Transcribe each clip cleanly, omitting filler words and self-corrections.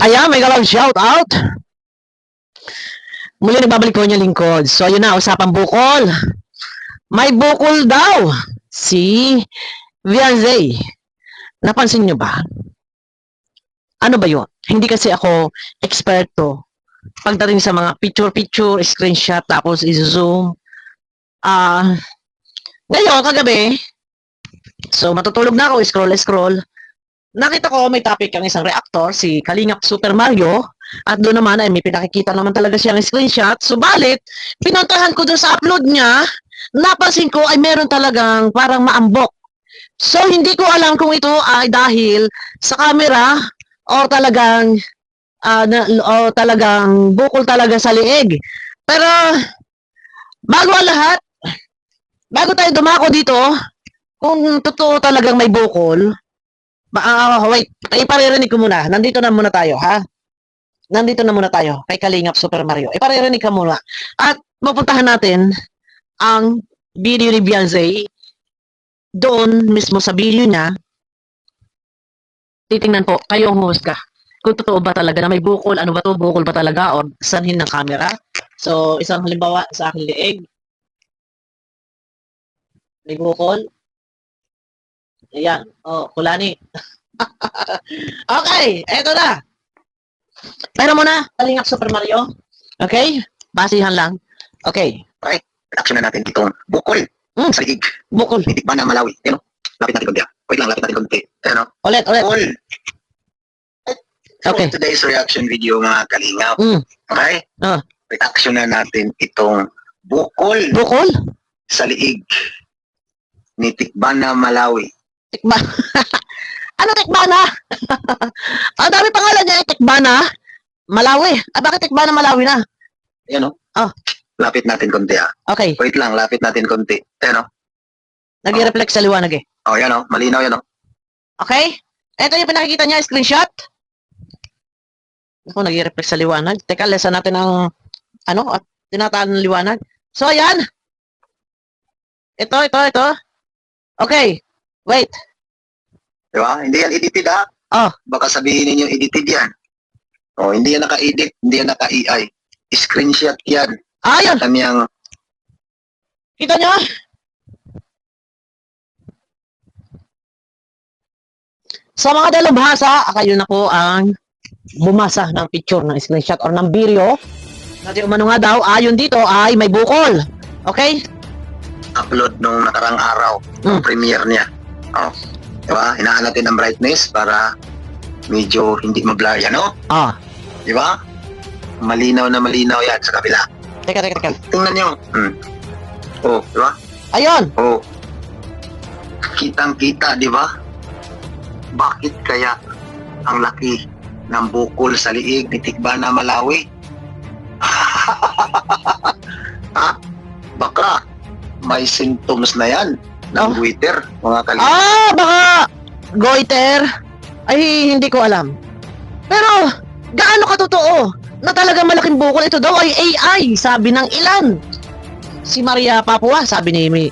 Ayan, may galawang shout out. Muli nagbabalik ko niya lingkod. So, yun na, usapang bukol. May bukol daw si Vianzay. Napansin nyo ba? Ano ba yun? Hindi kasi ako eksperto pagdating sa mga picture-picture, screenshot, tapos i-zoom. Ngayon, kagabi, so matutulog na ako, scroll. Nakita ko may topic ang isang reactor, si Kalingap Super Mario, at doon naman ay may pinakikita naman talaga siyang screenshot. Subalit, pinuntahan ko doon sa upload niya, napansin ko ay meron talagang parang maambok. So, hindi ko alam kung ito ay dahil sa camera or talagang talagang bukol talaga sa liig. Pero, bago ang lahat, bago tayo dumako dito, kung totoo talagang may bukol, wait, iparirinig ko muna. Nandito na muna tayo, ha? Nandito na muna tayo kay Kalingap Super Mario. Iparirinig ka muna. At mapuntahan natin ang video ni Beyonce doon mismo sa video niya. Titingnan po, kayo ang husga. Kung totoo ba talaga na may bukol, ano ba to? Bukol ba talaga o sanhin ng camera? So, isang halimbawa sa aking liig. May bukol. Ayan. Oh, kulani. Okay, eto na. Pero muna, Kalingap Super Mario. Okay? Basihan lang. Okay. Okay, action na natin itong bukol sa liig. Bukol. Titik ba na Malawi? Yan o. Lapit natin konti. Wait lang, lapit natin konti. Ayan o. Ulit. Bukol. So, Okay. today's reaction video mga Kalingap. Okay? Reaction na natin itong bukol Bukol? sa liig ni Tikbana Malawi. Tikba. Ano Tikbana? Ang dami pangalan niya, Tikbana. Malawi. Bakit Tikbana Malawi na? Ayan o. Lapit natin konti Okay. Wait lang, lapit natin konti. Ayan o. Nag-reflect sa liwanag eh. Oh, yan o. Malinaw yan o. Okay? Ito yung pinakikita niya, screenshot. Ako, nag-reflect sa liwanag. Teka, lesan natin ang at tinataan ng liwanag. So, ayan. Ito. Okay. Wait. Diba? Hindi yan edited Baka sabihin ninyo edited yan. Oh, hindi yan naka-edit, hindi yan naka-AI. Screenshot yan. Ayan. Kamiyang Kita nyo? Sa mga dalubhasa, kayo na po ang bumasa ng picture, ng screenshot or ng video. Kasi umano nga daw, ayon dito ay may bukol. Okay? upload nung nakarang araw, ng premiere niya. Oh. Diba? Hinaan natin ang brightness para medyo hindi ma-blur yan, no? Diba? Malinaw na malinaw yan sa kabila. Teka. Tingnan nyo. Oh, diba? Ayun! Oh. Kitang-kita, diba? Bakit kaya ang laki ng bukol sa liig ni Tikbana Malawi? Baka may symptoms na yan ng goiter, mga kalingap. Baka goiter? Ay, hindi ko alam. Pero, gaano katotoo na talagang malaking bukol? Ito daw ay AI, sabi ng ilan. Si Maria Papua, sabi ni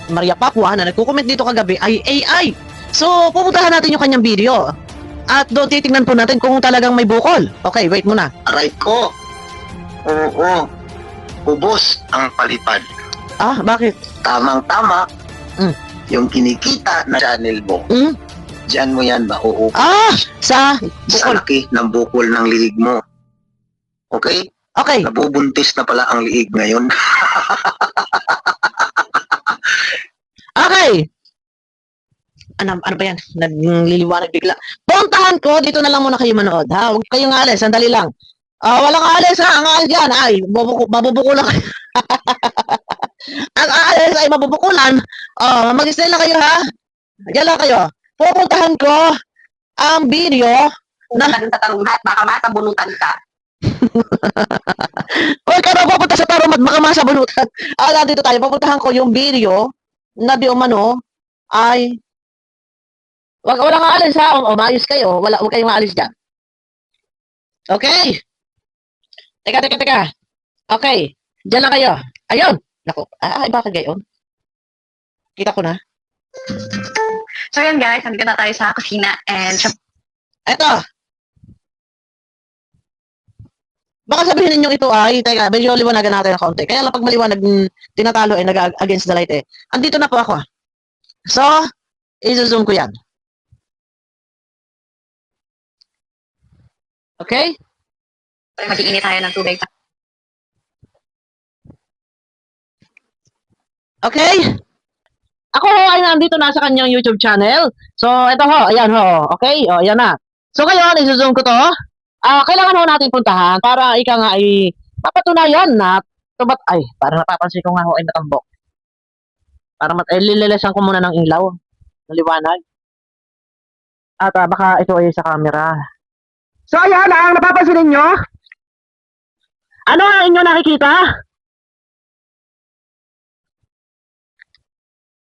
Maria Papua na nagko-comment dito kagabi ay AI. So, pupuntahan natin yung kanyang video. At doon titingnan po natin kung talagang may bukol. Okay, wait muna. Aray ko. Oo. Ubos ang palipad. Bakit? Tamang-tama. Yung kinikita na channel mo. Diyan mo yan mauupo. Sa Sa bukol. laki ng bukol ng liig mo. Okay? Okay. Nabubuntis na pala ang liig ngayon. Okay. Ano ba yan? Nagliliwanag bigla. Puntahan ko, dito na lang muna kayo manood, ha? Huwag kayong alis, sandali lang. Walang alis, ha? Ang alis yan, ay, mabubukulan kayo. Ang alis ay mabubukulan. Mag-stay lang kayo, ha? Diyan lang kayo. Pupuntahan ko ang video na... tatarungat, baka masabunutan ka. Huwag ka na pupunta sa tarong at baka masabunutan. Dito tayo, pupuntahan ko yung video na di umano ay... Walang aalis ha, umayos kayo. Huwag kayong aalis dyan. Okay. Teka. Okay. Diyan lang kayo. Ayun. Naku. Bakit gayon? Kita ko na. So yan guys, nandito na tayo sa kusina and Eto. Baka sabihin ninyong ito ay, teka, medyo liwanagan natin ng konti. Kaya lang pag maliwanag, tinatalo ay nag-against the light eh. Andito na po ako. So, i-zoom ko yan. Okay? Mag-iinit tayo ng tubig. Okay? Ako ho ay nandito na sa kanyang YouTube channel. So, ito ho, ayan ho. Okay? O, ayan na. So, ngayon, i-zoom ko to. Kailangan ho natin puntahan para ika nga ay mapatunayan na ay, para napapansin ko nga ho ay natambok. Para lilelesan ko muna ng ilaw. Ng liwanag. At baka ito ay sa camera. So, ayan ang napapansin ninyo. Ano ang inyo nakikita?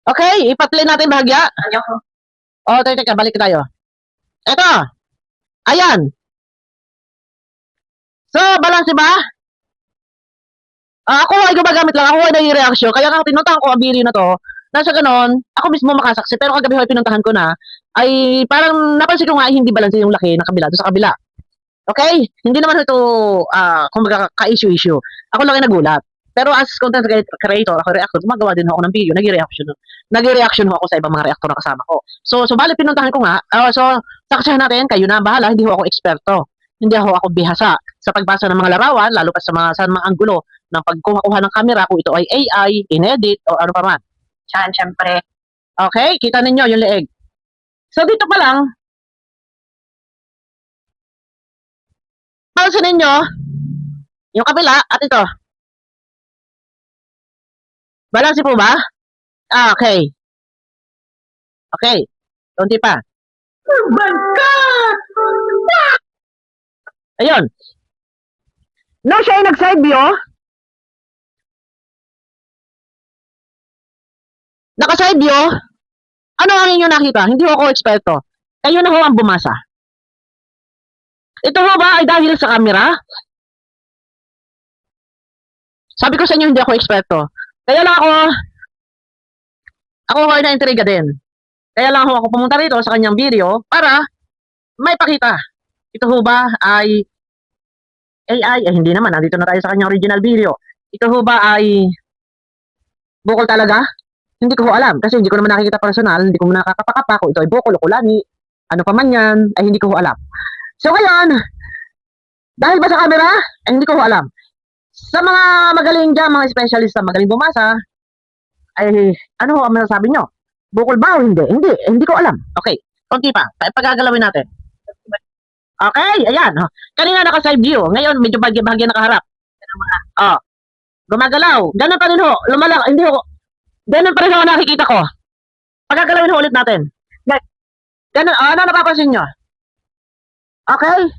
Okay, ipa-play natin bahagya. Ayoko. O, teka, balik tayo. Eto. Ayan. So, balance ba? Ako ay gumagamit lang. Ako ay nai-reaction. Kaya nga pinuntahan ko ang video na to. Nasa ganon, ako mismo makasaksi. Pero kagabi ho pinuntahan ko na, ay parang napansin ko nga ay hindi balance yung laki ng kabila. Doon sa kabila. Okay? Hindi naman ito, kumbaga, ka-issue-issue. Ako lang ay nagulat. Pero as content creator, ako reactor, gumagawa din ako ng video, nag-reaction ho ako sa ibang mga reactor na kasama ko. So bali pinuntahan ko nga, so saksihan natin, kayo na bahala, hindi ho ako eksperto. Hindi ako bihasa sa pagbasa ng mga larawan, lalo pa sa mga anggulo ng pagkuha-kuha ng camera, kung ito ay AI, inedit, o ano pa man. Siyempre. Okay, kita ninyo yung leeg. So dito pa lang, pansin ninyo, yung kabila at ito. Balance po ba? Okay. Okay. Kunti pa. Oh my God! Ayun. No, siya ay nag-side view. Naka-side view. Ano ang inyo nakita? Hindi ako eksperto. Kayo na ho ang bumasa. Ito ho ba ay dahil sa camera? Sabi ko sa inyo, hindi ako eksperto. Kaya lang ako ho ay na-intriga din. Kaya lang ho ako pumunta rito sa kanyang video para may pakita. Ito ho ba ay AI? Hindi naman, nandito na tayo sa kanyang original video. Ito ho ba ay bukol talaga? Hindi ko ho alam kasi hindi ko naman nakikita personal, hindi ko naman nakakapakapa kung ito ay bukol o kulani, ano pa man yan, ay hindi ko ho alam. So ngayon, dahil ba sa camera? Ay hindi ko ho alam. Sa mga magaling dyan, mga specialist na magaling bumasa, ay ano ho ang masasabi nyo? Bukol ba o hindi? Hindi ko alam. Okay, konti pa, pagagalawin natin. Okay, ayan. Kanina naka-side view. Ngayon, medyo bahagya nakaharap. Gumagalaw. Ganun pa rin ho. Lumalang. Hindi ho. Ganun pa rin ho nakikita ko. Pagagalawin ho ulit natin. Ganun. Ano napapansin nyo? Okay?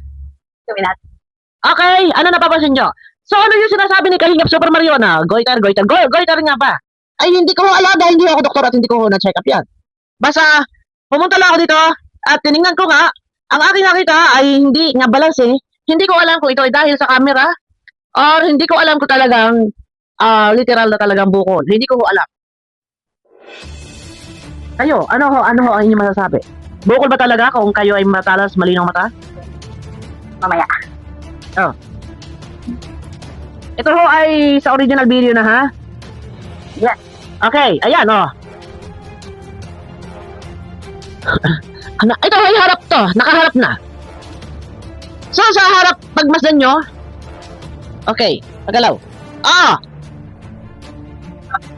Okay, ano napapansin nyo? So, ano yung sinasabi ni Kahingap Super Mario na? Goiter nga ba? Ay, hindi ko alam dahil hindi ako doktor at hindi ko na-check up yan. Basta, pumunta lang ako dito at tinignan ko nga, ang aking nakita ay hindi nga balance eh. Hindi ko alam kung ito ay dahil sa camera or hindi ko alam kung talagang literal na talagang bukol. Hindi ko alam. Kayo, ano ho ang inyong masasabi? Bukol ba talaga kung kayo ay matalas, malinaw mata? Mamaya. Oh. Ito ho ay sa original video na ha? Yes. Okay, ayan oh. Ito ay harap to, nakaharap na. So sa harap, pagmasdan nyo, okay, pagalaw.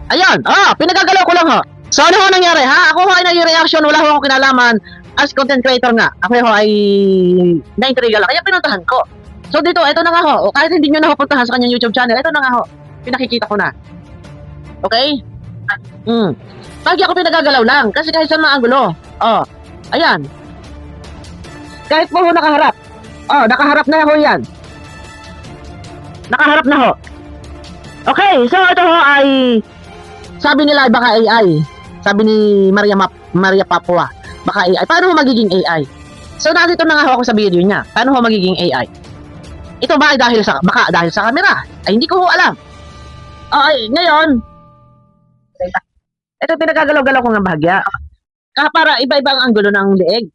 Ayan, pinagagalaw ko lang ho. So ano ho nangyari ha? Ako ho ay nag-reaction, wala ho akong kinalaman as content creator nga. Ako ho ay na-intriga lang, kaya pinuntahan ko. So dito, ito na nga ho. Kahit hindi nyo na ho puntahan sa kanyang YouTube channel, ito na nga ho. Pinakikita ko na. Okay? Lagi ako pinagagalaw lang, kasi kahit saan mga angulo. Ayan. Kahit po ho nakaharap. Nakaharap na ho yan. Nakaharap na ho. Okay, so ito ho ay sabi nila baka AI. Sabi ni Maria Papua, baka AI. Paano ho magiging AI? So nandito na nga ho ako sa video niya. Paano ho magiging AI? Ito ba ay baka dahil sa camera? Ay hindi ko ho alam. Ngayon, ito pinagagalaw-galaw ko ng bahagya. Para iba-iba ang anggulo ng leeg.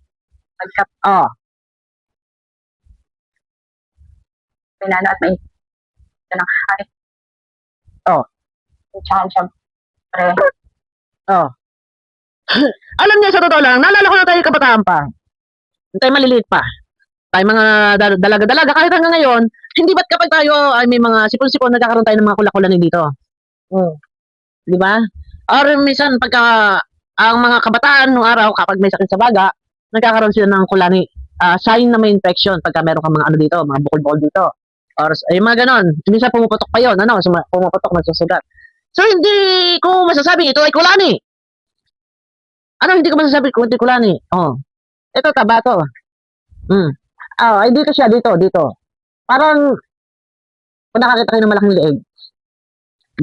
pinano at may ng hari. Oh. Tsaka syempre, Oh. Alam niyo, sa totoo lang, naalala ko na tayo kabataan pa. Tayo maliliit pa. Tayo mga dalaga-dalaga, kahit hanggang ngayon, hindi ba't kapag tayo ay may mga sipon-sipon, nagkakaroon tayo ng mga kulakulan dito? Di ba? Or minsan, pagka ang mga kabataan nung araw, kapag may sakit sa baga, nagkakaroon sila ng kulani. Sign na may infection pagka meron kang mga ano dito, mga bukol-bukol dito. Or ay mga ganon. Minsan pumuputok pa yun, pumuputok, nagsusugat. So, hindi ko masasabing ito ay kulani. Ano hindi ko masasabi kung ito ay kulani? Oh. Ito, taba to. Ay dito siya, dito. Parang, kung nakakita kayo ng malaking leeg,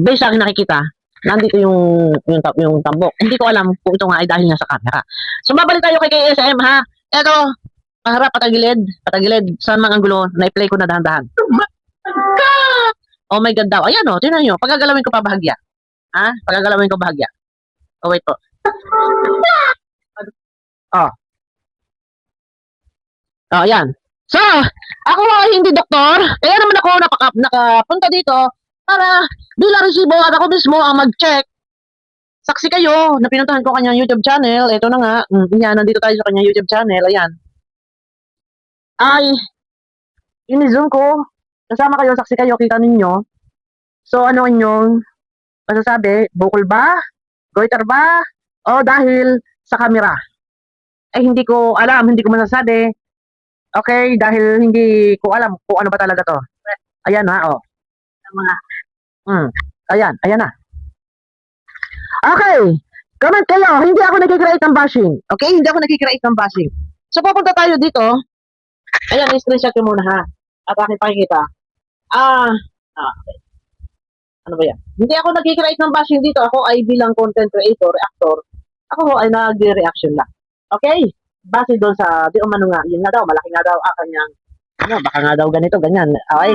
based sa akin nakikita, nandito yung tambok. Hindi ko alam kung ito nga ay dahil nga sa camera. So, mabalik tayo kay KSM, ha? Ito, paharap, patagilid, saan mang anggulo, na-play ko na dahan-dahan. Oh my God daw. Ayan o, tingnan nyo, pagagalawin ko pa bahagya. Ha? Pagagalawin ko bahagya. Oh, wait po. Oh. Oh, ayan. So, ako ay hindi doktor, kaya naman ako nakapunta dito para bilang resibo at ako mismo ang mag-check. Saksi kayo na pinuntahan ko kanyang YouTube channel. Ito na nga. Yan, nandito tayo sa kanyang YouTube channel. Ayan. Ay, ini-zoom ko. Kasama kayo, saksi kayo, kita ninyo. So, ano inyong masasabi? Bukol ba? Goiter ba? O dahil sa camera? Eh, hindi ko alam, hindi ko masasabi. Okay, dahil hindi ko alam kung ano ba talaga to. Ayan ha, oh. mga Ayan na. Okay, comment kayo. Hindi ako nag-create ng bashing. Okay, hindi ako nag-create ng bashing. So, pupunta tayo dito. Ayan, i-screenshot ko muna ha. At aking pakikita. Okay. Ano ba yan? Hindi ako nag-create ng bashing dito. Ako ay bilang content creator, actor. Ako ay nag-reaction lang. Okay? Base doon sa, di umano nga, yun nga daw, malaki nga daw, kanyang, ano, baka nga daw ganito, ganyan. Okay?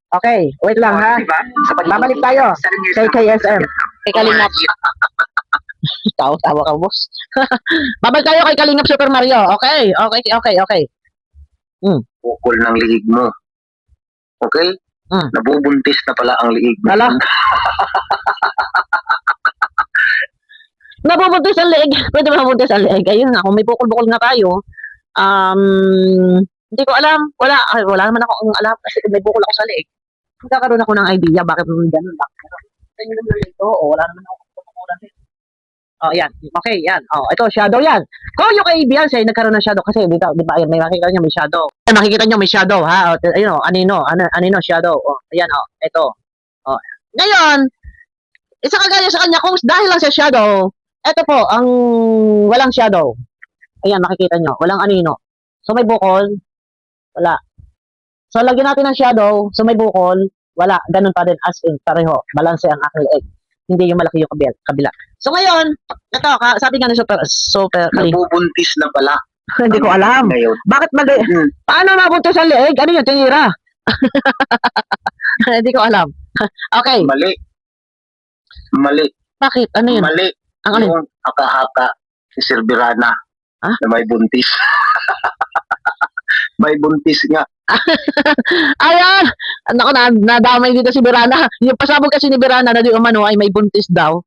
Okay, wait lang ha. Diba? Babalik tayo kay KSM. Kay Kalingap. Tawa ka, boss. Babalik tayo kay Kalingap Super Mario. Okay. Bukol ng liig mo. Okay? Nabubuntis na pala ang liig mo. Hala. Nabubuntis ang leeg. Pwede mabuntis ang leeg. Ayun nga, kung may bukol-bukol nga tayo, hindi ko alam. Wala naman ako ang alam kasi kung may bukol ako sa leeg. Magkakaroon ako ng idea bakit may ganun lang. Ganyan naman ito. Wala naman ako bukol-bukulan. Oh, yan. Okay, yan. Oh, ito, shadow yan. Kung yung kay Beyonce, nagkaroon ng shadow kasi, di ba, may makikita nyo, may shadow. Nakikita nyo, may shadow, ha? Ayun, anino, shadow. Oh, ayan, oh, ito. Oh. Ngayon, isa kagaya sa kanya, kung dahil lang sa shadow, ito po, ang walang shadow. Ayan, makikita nyo, walang anino. So, may bukol, wala. So, lagyan natin ng shadow, so may bukol, wala. Ganun pa rin as in, pareho. Balanse ang aking leeg. Hindi yung malaki yung kabila. So ngayon, ito, sabi nga ni Super Nabubuntis na pala. hindi ko alam. Ngayon. Bakit paano mabuntis ang leeg? Ano yun, tinira? Hindi ko alam. Okay. Mali. Bakit? Ano yun? Mali. Ang ano? Yung haka-haka si Sir Birana na may buntis. May buntis nga. Ayan! Naku, nadamay dito si Birana. Yung pasabog kasi ni Birana na di umano ay may buntis daw.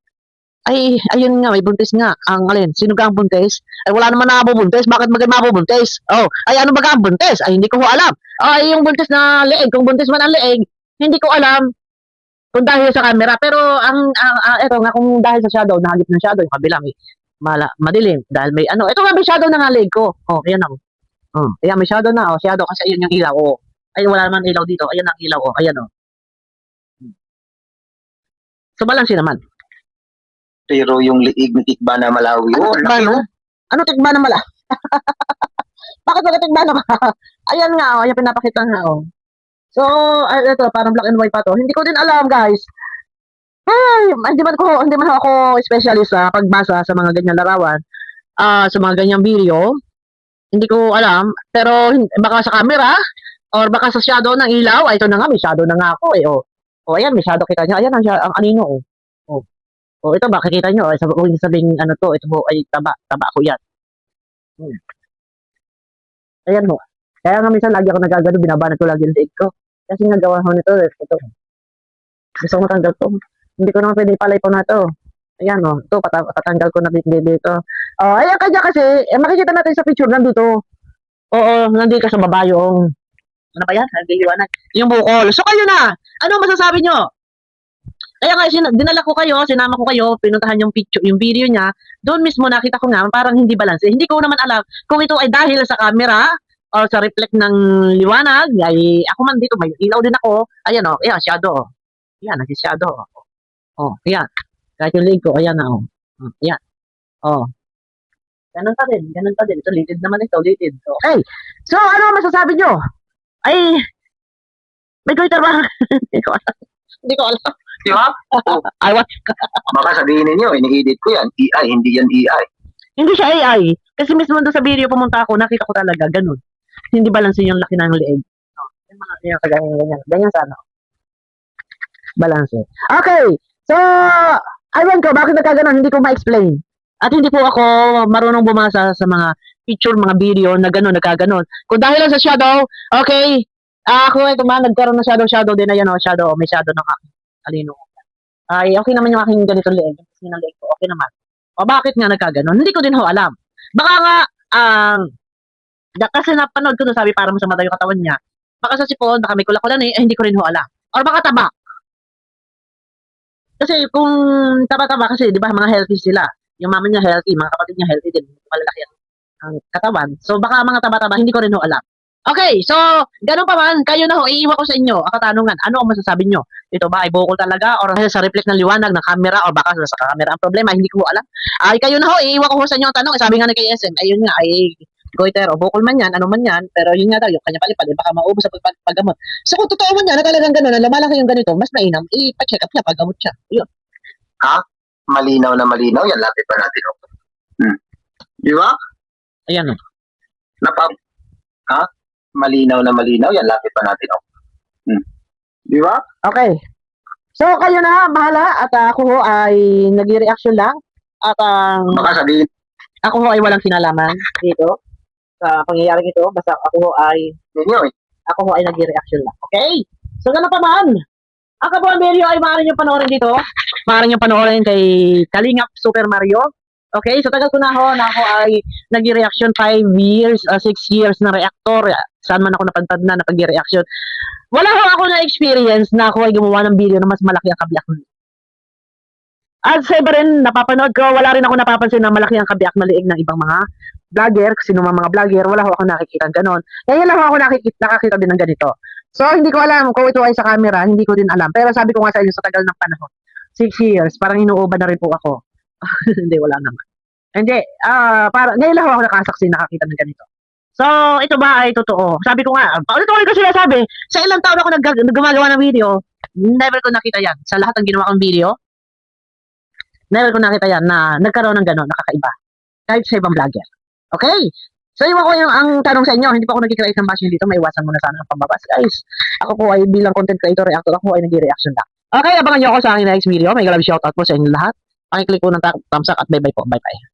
Ay, ayun nga, may buntis nga. Ang alin, sino ka ang buntis? Ay, wala naman nakabubuntis. Bakit mabubuntis? Oh, ay, ano ba ka ang buntis? Ay, hindi ko alam. Ay, yung buntis na leeg, kung buntis man ang leeg, hindi ko alam kung dahil sa camera. Pero, eto nga, kung dahil sa shadow, nahagip ng shadow, yung kabila, may madilim. Dahil may ano, ito nga, may shadow na nga leeg ko. Oh, ayan ang. Ayan, may shadow na. Oh, shadow kasi ayun yung ilaw. Oh. Ay, wala naman ilaw dito. Ayan ang ilaw. Oh, ayan, oh. So, balansi naman. Pero yung liig ni Tikba na Malawi. Oh, Tikba, no? Ano Tikba na Malawi? Bakit wala Tikba na Malawi? Ayan nga, oh. Ayan, pinapakita nga, oh. So, ito, parang black and white pa to. Hindi ko din alam, guys. Ay, hindi man ako specialist sa pagbasa sa mga ganyan larawan. Sa mga ganyang video. Hindi ko alam, pero baka sa camera or baka sa shadow ng ilaw. Ay, ito na nga, may shadow na nga ako eh. Oh, ayan, may shadow kita niya. Ayan ang anino oh. Oh, ito ba nakikita niyo? Ay, sabing ano to, ito po ay taba ko yan. Ayan mo. Kaya nga minsan lagi ako nagagano, binabanat ko lagi yung leeg ko. Kasi nagawa ko nito. Ito. Gusto ko matanggal to. Hindi ko naman pwede palay po na to. Ayan o. Ito, patanggal ko na dito. Oh, ayan kanya kasi, makikita natin sa picture nandito. Oo, nandito sa baba yung, ano ba yan? Nagliliwanag. Yung bukol. So kayo na, ano masasabi nyo? Kaya nga, dinala ko kayo, sinama ko kayo, pinuntahan yung picture, yung video niya, doon mismo nakita ko nga, parang hindi balance. Hindi ko naman alam kung ito ay dahil sa camera, o sa reflect ng liwanag, ay ako man dito, may ilaw din ako. Ayan o, ayan, shadow. Ayan, nag-shadow. Oh, ayan. Kahit yung leg ko, ayan na o. Ayan. Oh. Ganun pa din. Ito, litid naman ito, litid. Okay. So, ano masasabi nyo? Ay, may Twitter ba? Hindi ko alam. Di ba? Ay, what? Baka sabihin ninyo, ini-edit ko yan. AI, hindi yan AI. Hindi siya AI. Kasi mismo doon sa video pumunta ako, nakita ko talaga, ganun. Hindi balanse yung laki ng leeg. Yung mga ganyan. Ganyan sana. Balanse. Okay. So, aywan ko, bakit nagkaganon? Hindi ko ma-explain. At hindi po ako marunong bumasa sa mga picture, mga video na gano'n, nagkaganon. Kung dahil lang sa shadow, okay, ako ito man, nagkaroon ng shadow din, ayan o, shadow, may shadow ng aking alino. Ay, okay naman yung aking ganito leeg, kasi ng leeg ko, okay naman. O bakit nga nagkaganon? Hindi ko din ho alam. Baka nga, kasi napanood ko na sabi para masama daw yung katawan niya. Baka sa sipon, baka may kulakulan hindi ko rin ho alam. Or baka taba. Kasi kung taba-taba kasi, di ba, mga healthy sila. Yung mama niya healthy, mga kapatid niya healthy din. Malalaki ang katawan. So, baka mga taba-taba, hindi ko rin ho alam. Okay, so, ganun pa man, kayo na ho, iiwan ko sa inyo ang katanungan. Ano ang masasabi nyo? Ito ba ay bukol talaga? Or sa reflect ng liwanag ng camera? Or baka sa camera ang problema? Hindi ko ho alam. Ay, kayo na ho, iiwan ko ho sa inyo ang tanong. Sabi nga na kay SM, ayun nga, ay goiter o bukol man yan, ano man yan, pero yun nga daw, yung kanya palipad, baka maubos sa paggamot. So, kung totoo man yan, na talagang ganun, na lumalaki yung ganito, mas mainam, ipa-check up niya, paggamot siya. Yun. Ha? Malinaw na malinaw, yan lapit pa natin. Di ba? Ayan o. Ha? Malinaw na malinaw, yan lapit pa natin. Di ba? Okay. So, kayo na, bahala, at ako ho ay nag-reaction lang, at Baka sabihin, ako ho ay walang kinalaman dito sa pangyayaring ito, basta ako ho ay ninyo nag-reaction lang. Okay? So, ganun pa man, ang kabuang video ay maaari nyo panoorin dito. Maaari nyo panoorin kay Kalingap Super Mario. Okay? So, tagal ko na ho na ako ay nag-reaction 5 years, 6 years na reactor. Saan man ako napadpad na napag-reaction. Wala ho ako na experience na ako ay gumawa ng video na mas malaki ang kabiyak. At sa iba rin, napapanood ko, wala rin ako napapansin na malaki ang kabiyak na liig ng ibang mga vlogger, kasi nung mga vlogger, wala ho ako nakikita ganon. Kaya lang ho ako nakakita din ng ganito. So, hindi ko alam kung ito ay sa camera, hindi ko din alam. Pero sabi ko nga sa inyo, sa tagal ng panahon, 6 years, parang inuuban na rin po ako. Hindi, wala naman. Hindi, ngayon lang ho ako nakasaksi, nakakita ng ganito. So, ito ba ay totoo? Sabi ko nga, paulit-ulit ko sila sabi, sa ilang taon ako gumagawa ng video, never ko nakita yan. Sa lahat ng ginawa kong video, never ko nakita yan na nagkaroon ng gano'n, nakakaiba. Kahit sa ibang vlogger. Okay? So, iwan ko yung ang tanong sa inyo. Hindi pa ako nag-create ng bashing dito. May iwasan muna sana ang pambabas. Guys, ako po ay bilang content creator, reactor, ako ay nag-reaction lang. Okay, abangan nyo ako sa aking next video. May galab shoutout po sa inyo lahat. Pakiclick po ng thumbs up at bye-bye po. Bye-bye.